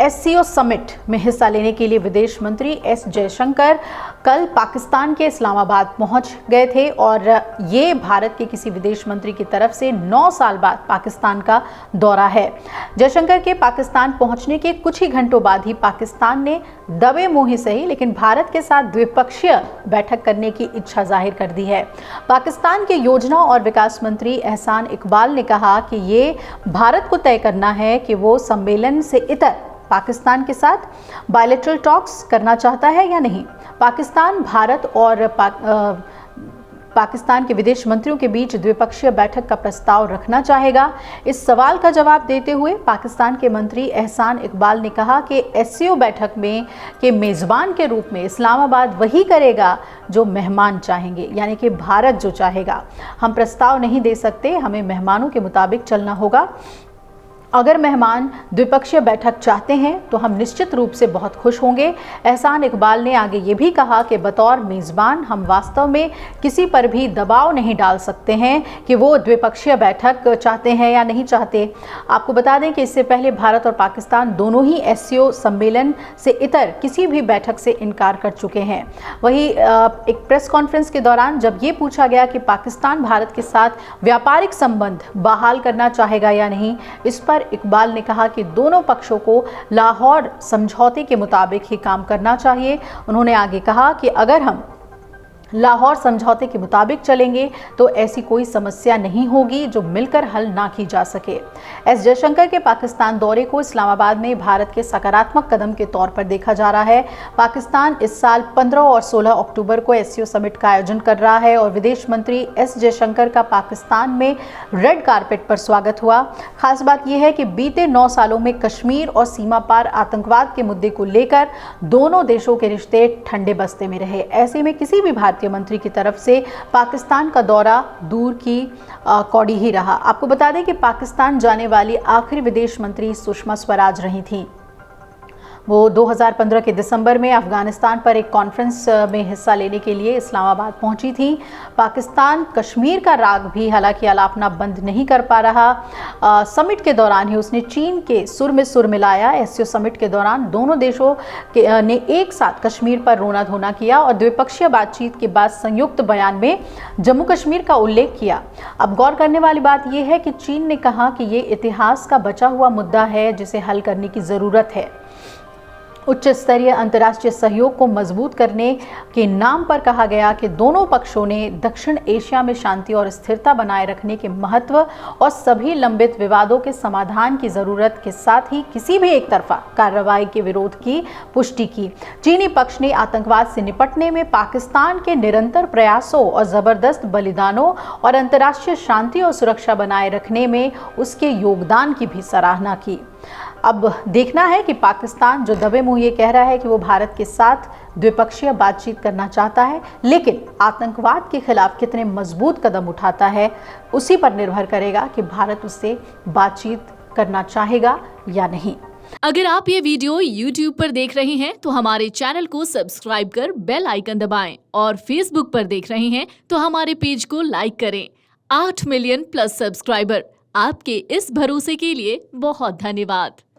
SCO summit में हिस्सा लेने के लिए विदेश मंत्री एस जयशंकर कल पाकिस्तान के इस्लामाबाद पहुंच गए थे और ये भारत के किसी विदेश मंत्री की तरफ से 9 साल बाद पाकिस्तान का दौरा है। जयशंकर के पाकिस्तान पहुंचने के कुछ ही घंटों बाद ही पाकिस्तान ने दबे मुंह ही सही लेकिन भारत के साथ द्विपक्षीय बैठक करने की इच्छा जाहिर कर दी है। पाकिस्तान के योजना और विकास मंत्री एहसान इकबाल ने कहा कि ये भारत को तय करना है कि वो सम्मेलन से इतर पाकिस्तान के साथ बायलैटरल टॉक्स करना चाहता है या नहीं। पाकिस्तान, भारत और पाकिस्तान के विदेश मंत्रियों के बीच द्विपक्षीय बैठक का प्रस्ताव रखना चाहेगा। इस सवाल का जवाब देते हुए पाकिस्तान के मंत्री एहसान इकबाल ने कहा कि एससीओ बैठक में के मेज़बान के रूप में इस्लामाबाद वही करेगा जो मेहमान चाहेंगे, यानी कि भारत जो चाहेगा। हम प्रस्ताव नहीं दे सकते, हमें मेहमानों के मुताबिक चलना होगा। अगर मेहमान द्विपक्षीय बैठक चाहते हैं तो हम निश्चित रूप से बहुत खुश होंगे। एहसान इकबाल ने आगे ये भी कहा कि बतौर मेज़बान हम वास्तव में किसी पर भी दबाव नहीं डाल सकते हैं कि वो द्विपक्षीय बैठक चाहते हैं या नहीं चाहते। आपको बता दें कि इससे पहले भारत और पाकिस्तान दोनों ही एससीओ सम्मेलन से इतर किसी भी बैठक से इनकार कर चुके हैं। वहीं एक प्रेस कॉन्फ्रेंस के दौरान जब ये पूछा गया कि पाकिस्तान भारत के साथ व्यापारिक संबंध बहाल करना चाहेगा या नहीं, इस पर इकबाल ने कहा कि दोनों पक्षों को लाहौर समझौते के मुताबिक ही काम करना चाहिए। उन्होंने आगे कहा कि अगर हम लाहौर समझौते के मुताबिक चलेंगे तो ऐसी कोई समस्या नहीं होगी जो मिलकर हल ना की जा सके। एस जयशंकर के पाकिस्तान दौरे को इस्लामाबाद में भारत के सकारात्मक कदम के तौर पर देखा जा रहा है। पाकिस्तान इस साल 15 और 16 अक्टूबर को एससीओ समिट का आयोजन कर रहा है और विदेश मंत्री एस जयशंकर का पाकिस्तान में रेड कारपेट पर स्वागत हुआ। खास बात यह है कि बीते 9 सालों में कश्मीर और सीमा पार आतंकवाद के मुद्दे को लेकर दोनों देशों के रिश्ते ठंडे बस्ते में रहे। ऐसे में किसी भी भारतीय मंत्री की तरफ से पाकिस्तान का दौरा दूर की कौड़ी ही रहा। आपको बता दें कि पाकिस्तान जाने वाली आखिरी विदेश मंत्री सुषमा स्वराज रही थीं। वो 2015 के दिसंबर में अफगानिस्तान पर एक कॉन्फ्रेंस में हिस्सा लेने के लिए इस्लामाबाद पहुंची थी। पाकिस्तान कश्मीर का राग भी हालांकि आलापना बंद नहीं कर पा रहा। समिट के दौरान ही उसने चीन के सुर में सुर मिलाया। एससीओ समिट के दौरान दोनों देशों ने एक साथ कश्मीर पर रोना धोना किया और द्विपक्षीय बातचीत के बाद संयुक्त बयान में जम्मू कश्मीर का उल्लेख किया। अब गौर करने वाली बात यह है कि चीन ने कहा कि ये इतिहास का बचा हुआ मुद्दा है जिसे हल करने की ज़रूरत है। उच्च स्तरीय अंतर्राष्ट्रीय सहयोग को मजबूत करने के नाम पर कहा गया कि दोनों पक्षों ने दक्षिण एशिया में शांति और स्थिरता बनाए रखने के महत्व और सभी लंबित विवादों के समाधान की ज़रूरत के साथ ही किसी भी एक तरफा कार्रवाई के विरोध की पुष्टि की। चीनी पक्ष ने आतंकवाद से निपटने में पाकिस्तान के निरंतर प्रयासों और ज़बरदस्त बलिदानों और अंतर्राष्ट्रीय शांति और सुरक्षा बनाए रखने में उसके योगदान की भी सराहना की। अब देखना है कि पाकिस्तान जो दबे मुंह ये कह रहा है कि वो भारत के साथ द्विपक्षीय बातचीत करना चाहता है, लेकिन आतंकवाद के खिलाफ कितने मजबूत कदम उठाता है उसी पर निर्भर करेगा कि भारत उससे बातचीत करना चाहेगा या नहीं। अगर आप ये वीडियो YouTube पर देख रहे हैं तो हमारे चैनल को सब्सक्राइब कर बेल आइकन दबाएं और Facebook पर देख रहे हैं तो हमारे पेज को लाइक करें। 8 मिलियन प्लस सब्सक्राइबर, आपके इस भरोसे के लिए बहुत धन्यवाद।